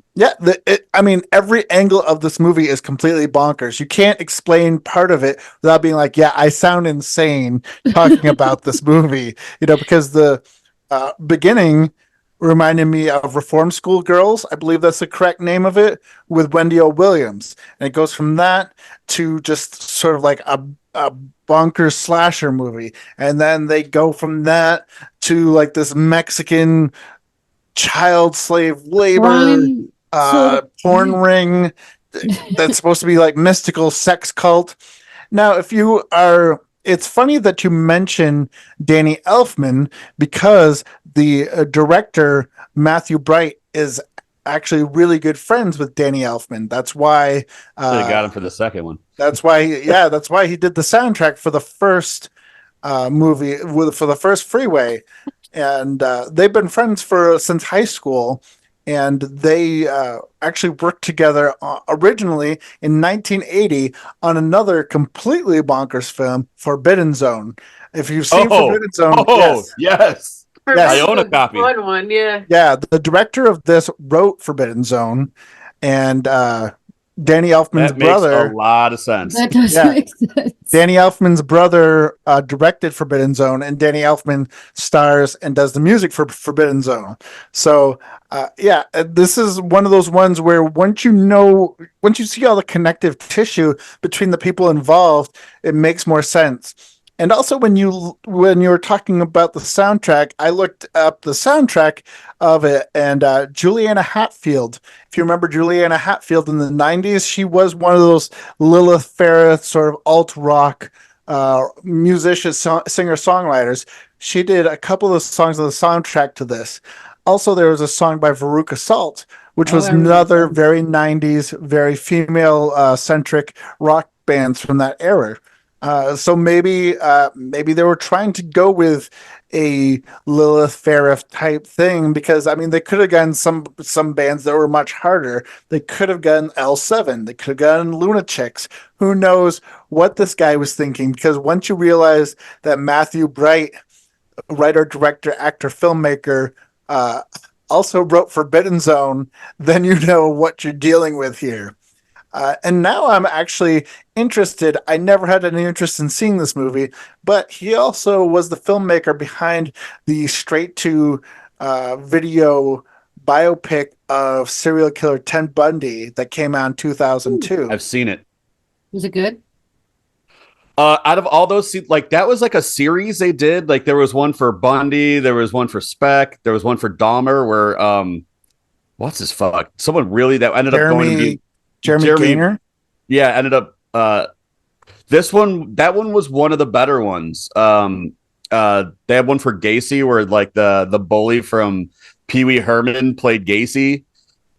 angle of this movie is completely bonkers. You can't explain part of it without being like, yeah, I sound insane talking about this movie, because the beginning reminded me of Reform School Girls. I believe that's the correct name of it, with Wendy O. Williams. And it goes from that to just sort of like a bonkers slasher movie. And then they go from that to like this Mexican child slave labor porn ring that's supposed to be like mystical sex cult. Now, it's funny that you mention Danny Elfman, because the director, Matthew Bright, is actually really good friends with Danny Elfman. That's why
they got him for the second one.
That's why he did the soundtrack for the first movie, for the first Freeway. And they've been friends since high school. And they actually worked together originally in 1980 on another completely bonkers film, Forbidden Zone. If you've seen Forbidden Zone,
yes. I own a copy.
Fun one, yeah.
Yeah, the director of this wrote Forbidden Zone, and Danny Elfman's brother.
Makes a lot of sense.
That does make sense.
Danny Elfman's brother directed Forbidden Zone, and Danny Elfman stars and does the music for Forbidden Zone. So, this is one of those ones where once you see all the connective tissue between the people involved, it makes more sense. And also, when you were talking about the soundtrack, I looked up the soundtrack of it, and Juliana Hatfield. If you remember Juliana Hatfield in the 90s, she was one of those Lilith Fair sort of alt rock musician, singer-songwriters. She did a couple of the songs of the soundtrack to this. Also, there was a song by Veruca Salt, which was another very 90s, very female-centric rock bands from that era. So maybe they were trying to go with a Lilith Fairif type thing, because I mean they could have gotten some bands that were much harder. They could have gotten L7. They could have gotten Lunatics. Who knows what this guy was thinking? Because once you realize that Matthew Bright, writer, director, actor, filmmaker, also wrote Forbidden Zone, then you know what you're dealing with here. And now I'm actually interested. I never had any interest in seeing this movie, but he also was the filmmaker behind the straight to video biopic of serial killer Ted Bundy that came out in 2002.
I've seen it.
Was it good?
Out of all those, like that was like a series they did. Like there was one for Bundy, there was one for Speck, there was one for Dahmer. Where what's his fuck? Someone really that ended up going to be
Jeremy Gaynor?
Yeah, ended up that one was one of the better ones. They had one for Gacy where like the bully from Pee Wee Herman played Gacy.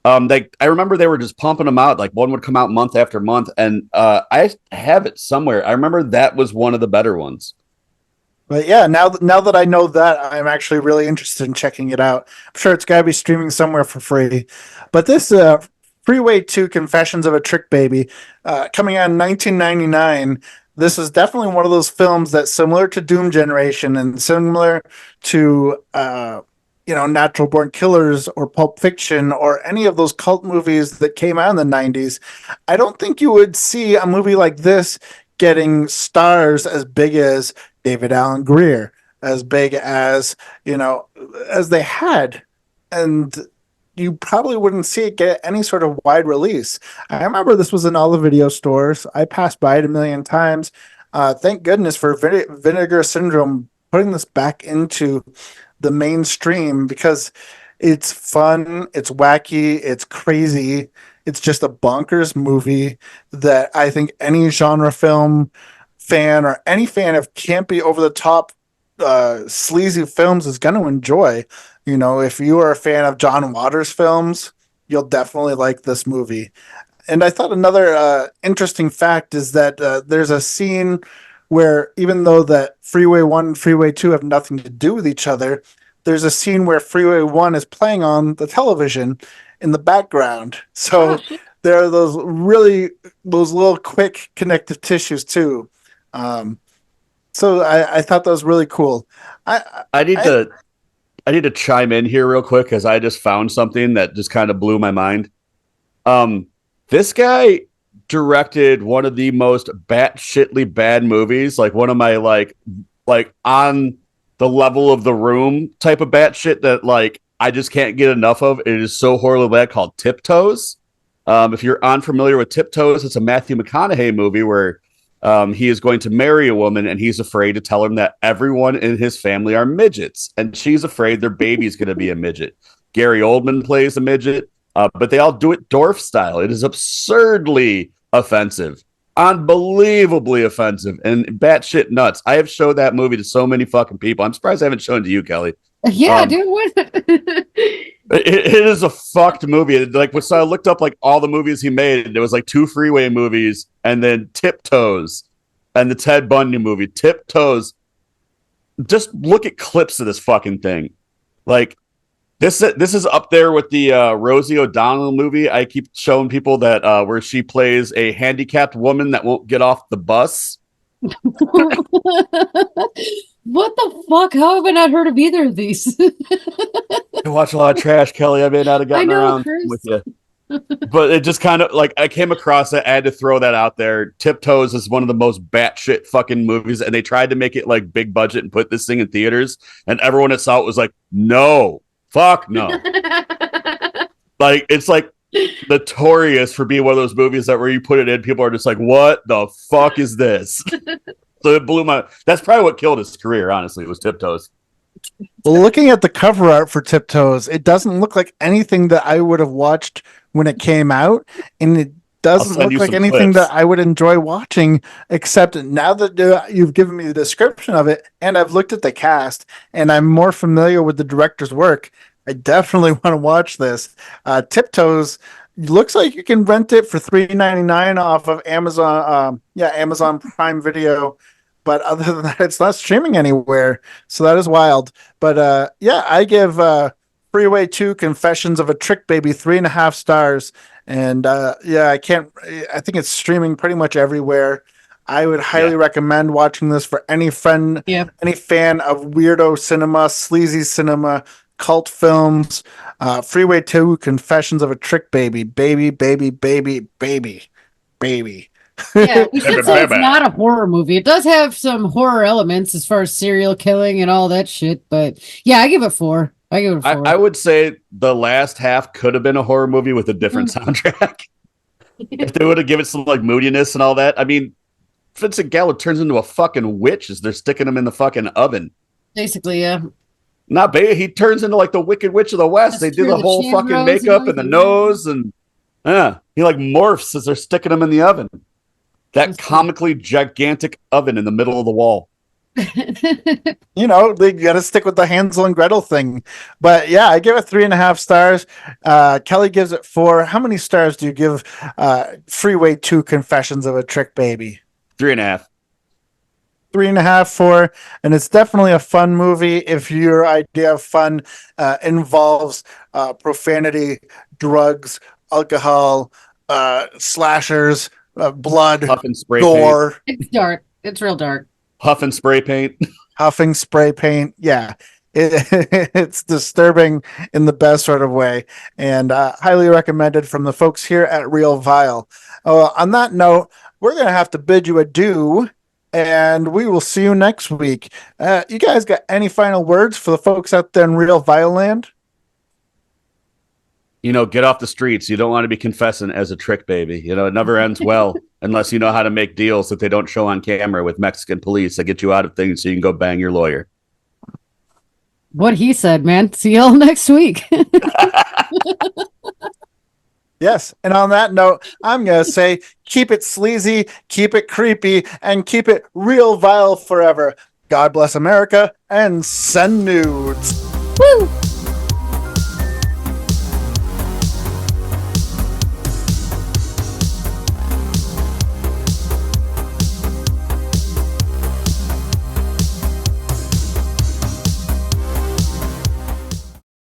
I remember they were just pumping them out. Like one would come out month after month, and I have it somewhere. I remember that was one of the better ones.
But yeah, now that I know that, I'm actually really interested in checking it out. I'm sure it's got to be streaming somewhere for free. But this Freeway 2 Confessions of a Trick Baby, coming out in 1999. This is definitely one of those films that's similar to Doom Generation and similar to, Natural Born Killers or Pulp Fiction or any of those cult movies that came out in the 90s. I don't think you would see a movie like this getting stars as big as David Alan Grier, as big as, as they had. And you probably wouldn't see it get any sort of wide release. I remember this was in all the video stores. I passed by it a million times. Thank goodness for Vinegar Syndrome putting this back into the mainstream, because it's fun, it's wacky, it's crazy. It's just a bonkers movie that I think any genre film fan or any fan of campy, over the top, sleazy films is going to enjoy. If you are a fan of John Waters films, you'll definitely like this movie. And I thought another interesting fact is that there's a scene where, even though that Freeway 1 and Freeway 2 have nothing to do with each other, there's a scene where Freeway 1 is playing on the television in the background. So there are those little quick connective tissues too. So I thought that was really cool.
I need to chime in here real quick because I just found something that just kind of blew my mind. This guy directed one of the most batshitly bad movies, like one of my like on the level of The Room type of batshit that like I just can't get enough of. It is so horribly bad, called Tiptoes. If you're unfamiliar with Tiptoes, it's a Matthew McConaughey movie where he is going to marry a woman and he's afraid to tell her that everyone in his family are midgets, and she's afraid their baby's going to be a midget. Gary Oldman plays a midget, but they all do it dwarf style. It is absurdly offensive, unbelievably offensive, and batshit nuts. I have showed that movie to so many fucking people. I'm surprised I haven't shown it to you, Kelly.
Yeah, dude. What?
It is a fucked movie. Like, so I looked up like all the movies he made. There was like 2 Freeway movies, and then Tiptoes, and the Ted Bundy movie. Tiptoes. Just look at clips of this fucking thing. Like, this is up there with the Rosie O'Donnell movie. I keep showing people that where she plays a handicapped woman that won't get off the bus.
What the fuck? How have I not heard of either of these?
I watch a lot of trash, Kelly. I may not have gotten around
Chris.
with you. But it just kind of like I came across it. I had to throw that out there. Tiptoes is one of the most batshit fucking movies, and they tried to make it like big budget and put this thing in theaters, and everyone that saw it was like, no, fuck no. Like, it's like notorious for being one of those movies that where you put it in, people are just like, what the fuck is this? So it blew my. That's probably what killed his career. Honestly, it was Tiptoes.
Well, looking at the cover art for Tiptoes, it doesn't look like anything that I would have watched when it came out, and it doesn't look like anything that I would enjoy watching, except now that you've given me the description of it, and I've looked at the cast, and I'm more familiar with the director's work. I definitely want to watch this. Tiptoes looks like you can rent it for $3.99 off of Amazon. Amazon Prime Video. but other than that, it's not streaming anywhere. So that is wild. But yeah, I give Freeway 2 Confessions of a Trick Baby 3.5 stars. And yeah, I think it's streaming pretty much everywhere. I would highly recommend watching this for any friend, any fan of weirdo cinema, sleazy cinema, cult films. Freeway 2 Confessions of a Trick Baby. Baby, baby, baby, baby, baby.
Yeah, we should say it's not a horror movie. It does have some horror elements as far as serial killing and all that shit, but yeah, I give it 4.
I would say the last half could have been a horror movie with a different soundtrack. If they would have given it some like moodiness and all that. I mean, Vincent Gallo turns into a fucking witch as they're sticking him in the fucking oven.
Basically, yeah.
He turns into like the Wicked Witch of the West. They do the whole fucking makeup and the nose, and he like morphs as they're sticking him in the oven. That comically gigantic oven in the middle of the wall.
You know, they got to stick with the Hansel and Gretel thing. But yeah, I give it 3.5 stars. Kelly gives it 4. How many stars do you give Freeway 2 Confessions of a Trick Baby?
3.5.
3.5, 4, and it's definitely a fun movie if your idea of fun involves profanity, drugs, alcohol, slashers, blood,
Huff and spray
gore.
Paint.
It's dark. It's real dark.
Huff and spray paint.
Huffing spray paint. Yeah. It's disturbing in the best sort of way, and highly recommended from the folks here at Real Vile. On that note, we're going to have to bid you adieu, and we will see you next week. You guys got any final words for the folks out there in Real Vile land?
You know, get off the streets. You don't want to be confessing as a trick baby. You know, it never ends well unless you know how to make deals that they don't show on camera with Mexican police that get you out of things so you can go bang your lawyer.
What he said, man. See y'all next week.
Yes, and on that note, I'm going to say keep it sleazy, keep it creepy, and keep it real vile forever. God bless America, and send nudes.
Woo!